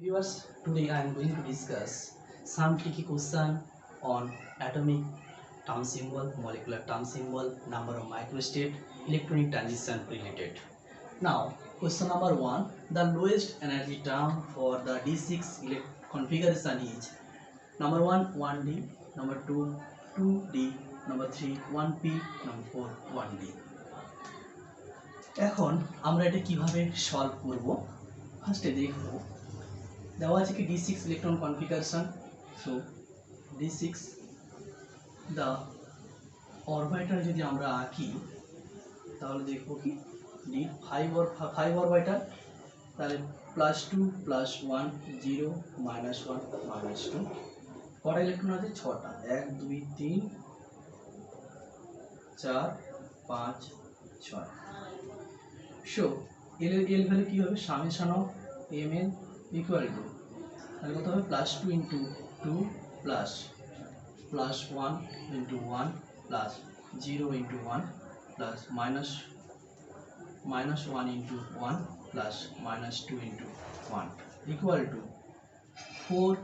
Viewers, today I am going to discuss some tricky question on atomic term symbol, molecular term symbol, number of microstate, electronic transition related. Now, question number 1. The lowest energy term for the D6 configuration is number 1 1D, number 2 2D, number 3 1P, number 4 1D. এখন আমরা এটা কিভাবে solve করব? ফার্স্টে দেখব দেওয়া আছে কি d6 electron configuration. So d6 the orbital যদি আমরা আঁকি তাহলে দেখব কি d 5 অরবিটাল, তাহলে +2 +1 0 -1 -2 কটা ইলেকট্রন আছে? 6টা। 1 2 3 4 5 6। সো এল ভ্যালু কি হবে? Summation of ml equal to তাহলে কত হবে? +2 × 2 +1 × 1 +0 × 1 +-1 × 1 +-2 × 1 equal two 4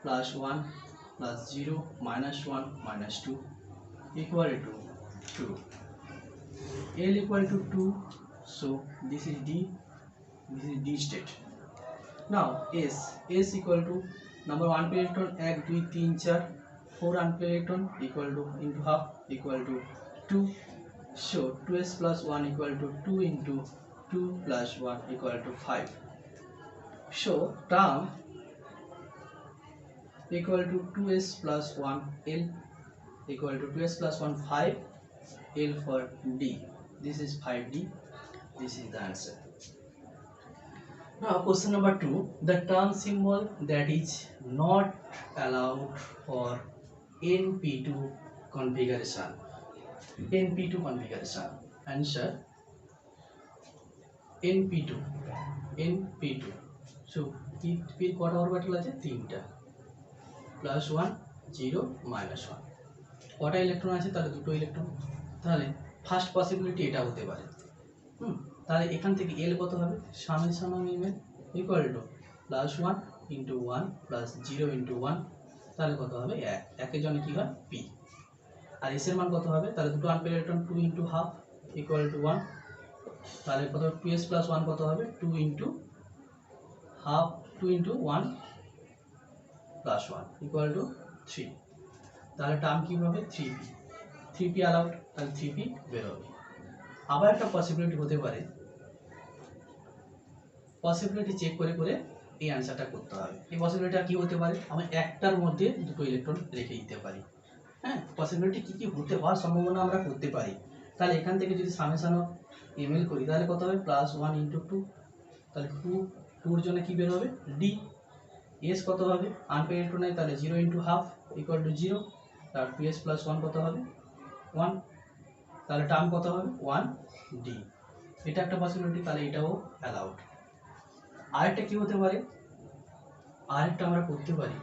+1 +0 -1 -2 equal to 2. L equal to 2, so this is D state. Now S equal to number 1 pair electron 1 2 3 4 4 unpaired electron equal to into half equal to 2. So 2s plus 1 equal to 2 into 2 plus 1 equal to 5. So term equal to 2s plus 1 L equal to 2s plus 1 5 L for D. This is 5D. This is the answer. Now question number 2. The term symbol that is not allowed for NP2 configuration. NP2 configuration. Answer NP2. NP2. So P কটা orbital আছে? 3টা। +1 0 -1 কটা electron আছে? তাহলে দুটো electron. তাহলে first possibility এটা হতে পারে। তাহলে এখান থেকে এল কত হবে? Summation of ml equal to +1 × 1 +0 × 1 তাহলে কত হবে? 1। একের জন্য কি হয়? পি। আর এস এর মান কত হবে? তাহলে দুটো unpair electron 2 × half equal two 1। তাহলে কত? 2s + 1 কত হবে? 2 × হাফ 2 × 1 + 1 ইকুয়াল টু 3। তাহলে টার্ম কি হবে? 3p। 3p অ্যালাউড, তাহলে 3p বের হবে। আবার একটা পসিবিলিটি হতে পারে, পসিবিলিটি চেক করে করে এই অ্যান্সারটা করতে হবে। এই পসিবিলিটিটা কি হতে পারে? আমি একটার মধ্যে দুটো ইলেকট্রন রেখে দিতে পারি। হ্যাঁ, পসিবিলিটি কি কি হওয়ার সম্ভাবনা আমরা করতে পারি। তাহলে এখান থেকে যদি সামেশন অফ ml করি তাহলে কত হবে? +1 × 2, তাহলে 2 এর জন্য কি বের হবে? D। S কত হবে? আনপেয়ার ইলেকট্রন নাই, তাহলে 0 × হাফ ইকুয়াল টু 0। তার 2s + 1 কত হবে? 1। তাহলে টার্ম কত হবে? 1D। এটা একটা পসিবিলিটি, তাহলে এটাও অ্যালাউড। আরেকটা কি হতে পারে? আরেকটা আমরা করতে পারি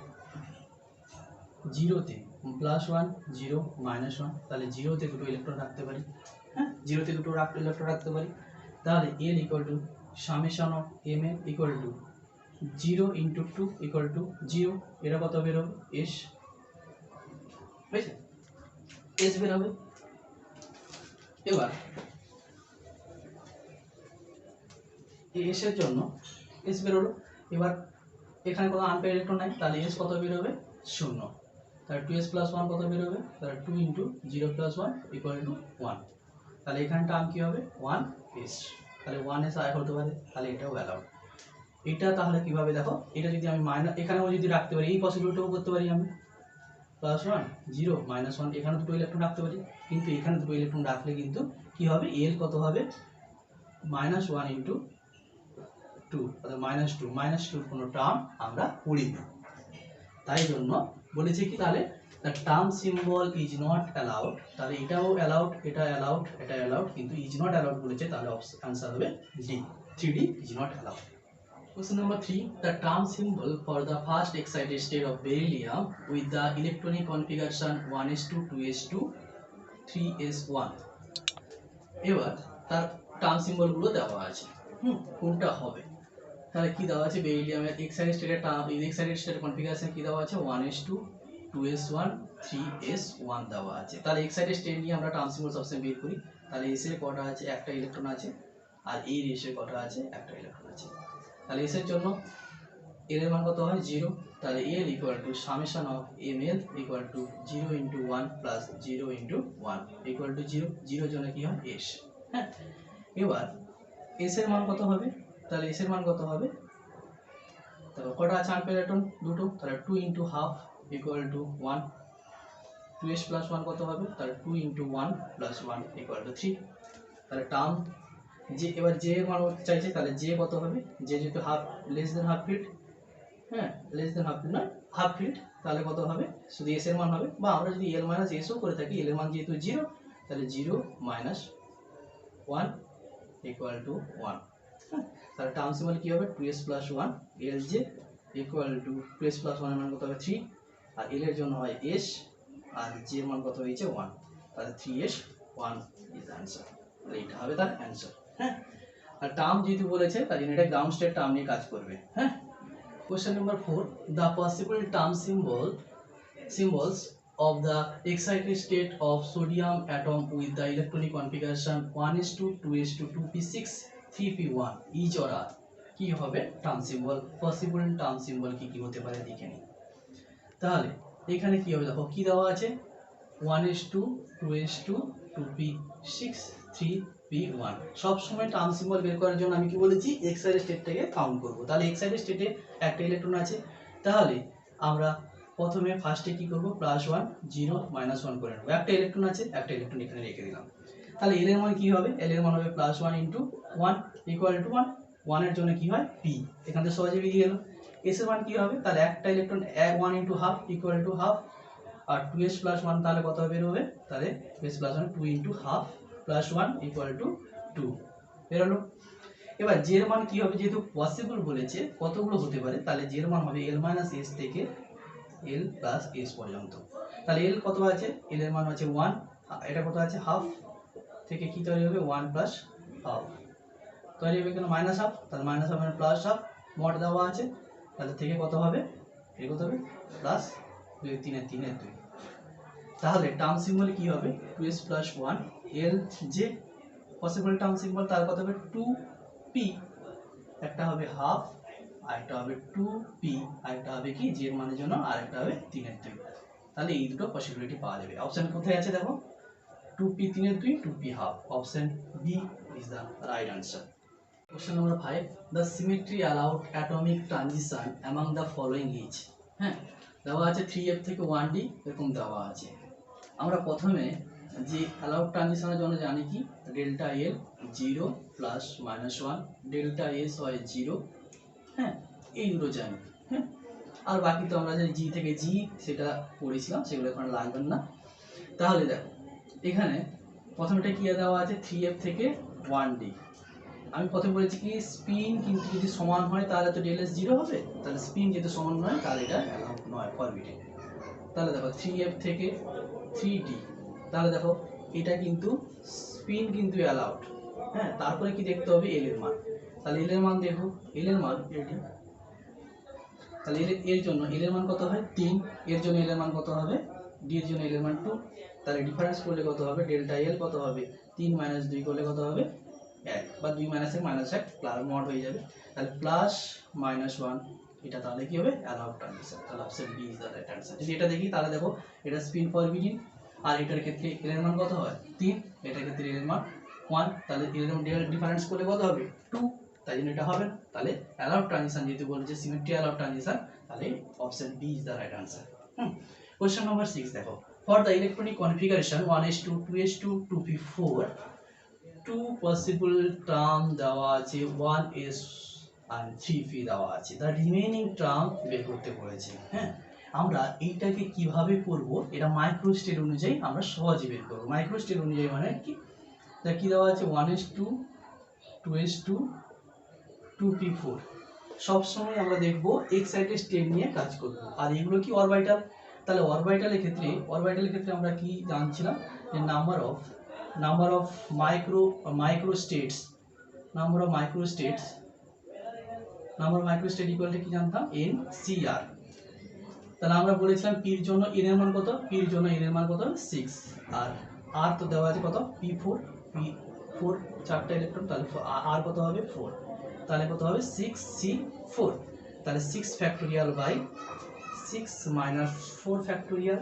0 তে +1 0 -1, তাহলে 0 তে দুটো ইলেকট্রন রাখতে পারি। হ্যাঁ, 0 তে দুটো ইলেকট্রন রাখতে পারি। তাহলে L equal to summation of ml equal to 0 × 2 equal to 0। এটা কত বের হবে? S। বুঝেছেন? S বের হবে। এবার S এর জন্য S বের হলো। এবার এখানে কোনো আনপেয়ার ইলেকট্রন নাই, তাহলে S কত বের হবে? 0। তাহলে 2s + 1 কত বের হবে? তাহলে 2 × 0 + 1 ইকুয়াল টু 1। তাহলে এখানে টার্ম কি হবে? 1s। তাহলে 1s আয় হতে পারে, তাহলে এটাও অ্যালাউড। এটা তাহলে কিভাবে দেখো, এটা যদি আমি এখানেও যদি রাখতে পারি, এই পসিবিলিটিও করতে পারি আমি। +1 0 -1 এখানে দুটো ইলেকট্রন রাখতে পারি, কিন্তু এখানে দুটো ইলেকট্রন রাখলে কিন্তু কি হবে? L কত হবে? -1 × 2, অর্থাৎ -2 কোনো টার্ম আমরা পড়ি না। তাই জন্য বলেছে কি, তাহলে the term symbol is not allowed. তাহলে এটাও অ্যালাউড, এটা অ্যালাউড, এটা অ্যালাউড, কিন্তু ইজ নট অ্যালাউড বলেছে, তাহলে আনসার হবে D. 3D is not allowed. Question number 3. The term symbol for the first excited state of beryllium with the electronic configuration 1s2 2s2 3s1. এবার তার term symbol গুলো দেওয়া আছে। কোনটা হবে? তাহলে কি দেওয়া আছে বেরিলিয়ামের এক্সাইটেড স্টেটের এক্সাইটেড স্টেটের কনফিগারেশন কি দেওয়া আছে 1s2 2s1 3s1 দেওয়া আছে। তাহলে এক্সাইটেড স্টেট নিয়ে আমরা টার্ম সিম্বল সবসময় বের করি। তাহলে এস এর কটা আছে, একটা ইলেকট্রন আছে, আর এই রেসের কটা আছে, একটা ইলেকট্রন আছে। তাহলে এস এর জন্য এল এর মান কত হয় 0, তাহলে l equal to summation of m l equal to 0 into 1 plus 0 into 1 equal to 0, 0 জন্য কি হয় এস। হ্যাঁ, এবার এস এর মান কত হবে, তাহলে এস এর মান কত হবে, তাহলে কটা আছে আনপেয়ার ইলেকট্রন দুটো, তাহলে 2 into half equal two 1, 2s plus 1 কত হবে, তাহলে 2 ইন্টু 1 প্লাস 1 ইকুয়াল টু 3। তাহলে টার্ম যে এবার যে এর মান চাইছে, তাহলে যে কত হবে, যে যেহেতু half less than half feet, হ্যাঁ লেস দেন হাফ ফিট না হাফ ফিট, তাহলে কত হবে শুধু এস এর মান হবে, বা আমরা যদি এল মাইনাস এসও করে থাকি, এল এর মান যেহেতু 0, তাহলে 0 মাইনাস 1 ইকুয়াল টু 1। হ্যাঁ, তাহলে টার্ম সিম্বল কি হবে 2s plus 1 L J equal to 2s plus 1 এর মান কত হবে 3, আর এল এর জন্য হয় s, আর j এর মান কত হয়েছে 1, তাহলে 3s 1 ইজ অ্যান্সার। তাহলে এটা হবে তার অ্যান্সার। হ্যাঁ, আর টার্ম যেহেতু বলেছে তার জন্য এটা গ্রাউন্ড স্টেট টার্ম নিয়ে কাজ করবে। হ্যাঁ, question number 4, the possible term symbols of the excited state of sodium atom with the electronic configuration 1s2 2s2 2p6 3p1 each or are কি হবে term symbol, possible term symbol কি কি হতে পারে দেখে নিই। তাহলে এখানে কি হবে দেখো কি দেওয়া আছে 1s2 2s2 2p6 3p1। সব সময় টার্ম সিম্বল বের করার জন্য আমি কি বলেছি এক্সাইটেড স্টেটটাকে কাউন্ট করব। তাহলে এক্সাইটেড স্টেটে একটা ইলেকট্রন আছে, তাহলে আমরা প্রথমে ফার্স্টে কি করব প্লাস 1 0 মাইনাস 1 করে নেব। একটা ইলেকট্রন আছে, একটা ইলেকট্রন এখানে রেখে দিলাম। তাহলে এল এর মান কি হবে, এল এর মান হবে প্লাস 1 ইন্টু 1 ইকুয়াল টু 1, 1 এর জন্য কি হয় পি, এখান থেকে সহজে বেরিয়ে গেল। এস এর মান কি হবে, তাহলে একটা electron 1 into half equal to half, আর 2s প্লাস 1 তাহলে কত বেরোবে, তাহলে s plus 1 2 into half plus 1 equal to 2 বেরোলো। এবার j এর মান কি হবে, যেহেতু পসিবল বলেছে কতগুলো হতে পারে, তাহলে j এর মান হবে l মাইনাস s থেকে l প্লাস s পর্যন্ত। তাহলে l কত আছে, l এর মান আছে 1, এটা কত আছে হাফ থেকে কি তৈরি হবে 1 প্লাস হাফ তৈরি হবে, কেন মাইনাস হাফ, তাহলে মাইনাস হাফ মানে প্লাস হাফ, মড দেওয়া আছে, তাহলে থেকে কত হবে এই কত হবে প্লাস 2 3 এর 3 এর 2। তাহলে টার্ম সিম্বল কি হবে 2s plus 1 L J, possible term symbol তার কত হবে 2p, একটা হবে হাফ আর একটা হবে 2p, আর একটা হবে কি জে এর মানের জন্য, আর একটা হবে 3 এর 2। তাহলে এই দুটো পসিবিলিটি পাওয়া যাবে। অপশন কোথায় আছে দেখো 2p 3 এর 2 2p half, option B is the right answer. Question number 5, the symmetry allowed atomic transition among the following is। হ্যাঁ, দেওয়া আছে 3f থেকে 1d এরকম দেওয়া আছে। আমরা প্রথমে যে অ্যালাউড ট্রানজিশনের জন্য জানি কি delta L 0 plus minus 1, delta S হয় 0। হ্যাঁ, এই দুটো জানি। হ্যাঁ, আর বাকি তো আমরা জানি জি থেকে জি সেটা পড়েছিলাম, সেগুলো এখন লাগবে না। তাহলে দেখো এখানে প্রথমটা কি দেওয়া আছে 3f থেকে 1d। আমি প্রথমে বলেছি কি স্পিন কিন্তু যদি সমান হয় তাহলে তো ডেল এস 0 হবে, তাহলে স্পিন যেহেতু সমান নয় তাহলে এটা অ্যালাউড নয় ফরবিডেন। তাহলে দেখো 3f থেকে 3d, তাহলে দেখো এটা কিন্তু স্পিন কিন্তু অ্যালাউড। হ্যাঁ, তারপরে কি দেখতে হবে এল এর মান, তাহলে এল এর মান দেখো, এল এর মান এডি, তাহলে এর জন্য এল এর মান কত হয় 3, এর জন্য এল এর মান কত হবে ডি এর জন্য এল এর মান 2, তাহলে ডিফারেন্স করলে কত হবে ডেল্টা এল কত হবে 3 মাইনাস 2 করলে কত হবে 1, বা 2 মাইনাস 1 মাইনাস 1 প্লাস মড হয়ে যাবে, তাহলে প্লাস মাইনাস 1, এটা তাহলে কি হবে অ্যালাউড ট্রানজিশন। তাহলে option B is the right answer. যদি এটা দেখি তাহলে দেখো এটা স্পিন ফরবিডিং, আর এটার ক্ষেত্রে এল এর মান কত হয় 3, এটার ক্ষেত্রে এল এর মান 1, তাহলে এল এর মান ডিফারেন্স করলে কত হবে 2, তাই জন্য এটা হবে না। তাহলে অ্যালাউড ট্রানজিশন যেহেতু বলেছে সিমেট্রি অ্যালাউড ট্রানজিশন, তাহলে option B is the right answer. Question number 6 দেখো, for the electronic configuration 1s2 2s2 2p4 two possible term দেওয়া আছে 1s আর 3p দেওয়া আছে, তার রিমেইনিং টার্ম বের করতে বলেছে। হ্যাঁ, আমরা এইটাকে কিভাবে করব, এটা মাইক্রো স্টেট অনুযায়ী আমরা সহজে বের করব। মাইক্রো স্টেট অনুযায়ী মানে কি, তা কি দেওয়া আছে 1s2 2s2 2p4, সব সময় আমরা দেখব এক্সাইটেড স্টেট নিয়ে কাজ করব। আর এগুলো কি অরবিটাল, তাহলে অরবিটালের ক্ষেত্রে আমরা কি জানছিলাম যে number of micro states number of microstate equal to কি জানতাম এন সি আর। তাহলে আমরা বলেছিলাম পির জন্য এন এর মান কত, পির জন্য এন এর মান কত 6 আর আর তো দেওয়া আছে কত p4, p4 চারটা ইলেকট্রন, তাহলে আর কত হবে 4, তাহলে কত হবে 6c4, তাহলে 6 factorial by 6 minus 4 factorial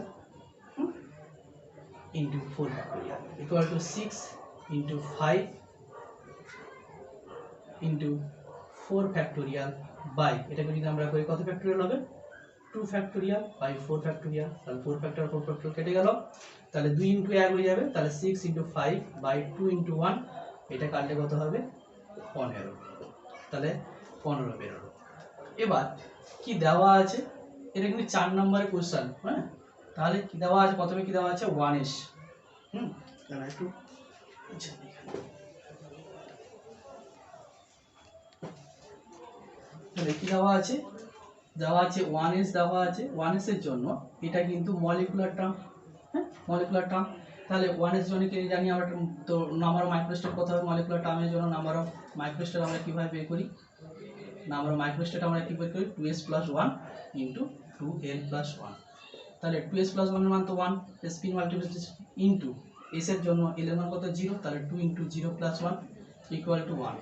into 4 factorial equal to 6 into 5 into 4 factorial by এটাকে যদি আমরা করি কত ফ্যাক্টোরিয়াল হবে 2 factorial by 4 factorial, তাহলে 4 factorial 4 factorial কেটে গেল, তাহলে 2 into 1 হয়ে যাবে, তাহলে 6 into 5 by 2 into 1 এটা কাটলে কত হবে 15, তাহলে 15 বেরোলো। এবার কি দেওয়া আছে, এটা কিন্তু 4 নম্বরের কোশ্চেন, হ্যাঁ তাহলে কি দেওয়া আছে, প্রথমে কি দেওয়া আছে 1s, তাহলে একটু তাহলে কি দেওয়া আছে 1s দেওয়া আছে, 1s এর জন্য এটা কিন্তু মলিকুলার টার্ম, হ্যাঁ মলিকুলার টার্ম, তাহলে 1s জন্য কি জানি আমরা, তো নাম্বার অফ মাইক্রোস্টেট কত হবে মলিকুলার টার্মের জন্য, নাম্বার অফ মাইক্রোস্টেট আমরা কিভাবে বের করি, নাম্বার অফ মাইক্রোস্টেট আমরা কি বের করি 2s + 1 * 2l + 1, তাহলে 2s + 1 এর মান তো 1, স্পিন মাল্টিপ্লিসিটি ইনটু s এর জন্য l এর মান কত 0, তাহলে 2 * 0 + 1 = 1,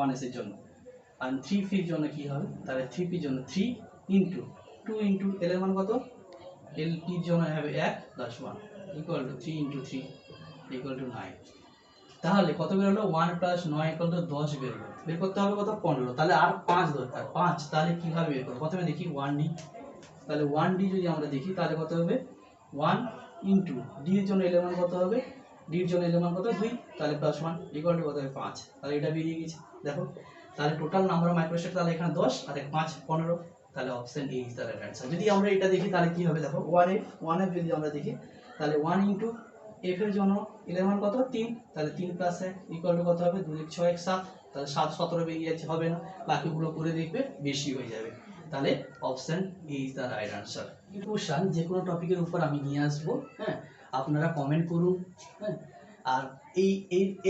1s এর জন্য। আর 3p এর জন্য কি হবে, তাহলে 3p এর জন্য 3 * 2 * l এর মান কত, l p এর জন্য হবে 1 + 1 = 3 * 3 = 9, তাহলে কত বের হলো 1 + 9 = 10 বের হলো, বের করতে হবে কত 15, তাহলে আর 5 দরকার, 5 তাহলে কিভাবে বের করব, প্রথমে দেখি 1d, তাহলে 1d যদি আমরা দেখি তাহলে কত হবে 1 * d এর জন্য l এর মান কত হবে, d এর জন্য l এর মান কত 2, তাহলে +1 = কত হবে 5, তাহলে এটা বেরিয়ে গেছে দেখো, তাহলে টোটাল নাম্বার অফ মাইক্রোস্টেট তাহলে এখানে 10 আর 5 15, তাহলে option A is the right answer. যদি আমরা এটা দেখি তাহলে কি হবে দেখো 1f যদি আমরা দেখি তাহলে 1 * f এর জন্য l এর মান কত 3, তাহলে 3 + 1 = কত হবে 2 × 6 = 7, তাহলে 7 17 বেরিয়ে যাচ্ছে, হবে না, বাকিগুলো করে দেখবে বেশি হয়ে যাবে, তাহলে option A is the right answer. Question যে কোনো টপিকের উপর আমি নিয়ে আসবো, হ্যাঁ আপনারা কমেন্ট করুন, হ্যাঁ আর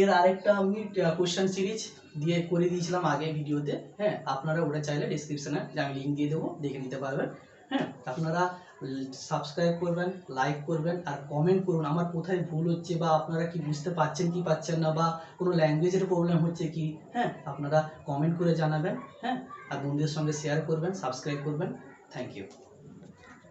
এর আরেকটা আমি কোশ্চেন সিরিজ দিয়ে করে দিয়েছিলাম আগে ভিডিওতে, হ্যাঁ আপনারা ওটা চাইলে ডেসক্রিপশনে আমি লিংক দিয়ে দেবো, দেখে নিতে পারবেন, হ্যাঁ আপনারা সাবস্ক্রাইব করবেন, লাইক করবেন আর কমেন্ট করুন আমার কোথায় ভুল হচ্ছে বা আপনারা কি বুঝতে পারছেন কি পাচ্ছেন না, বা কোনো ল্যাঙ্গুয়েজের প্রবলেম হচ্ছে কি, হ্যাঁ আপনারা কমেন্ট করে জানাবেন, হ্যাঁ আর বন্ধুদের সঙ্গে শেয়ার করবেন, সাবস্ক্রাইব করবেন, থ্যাংক ইউ।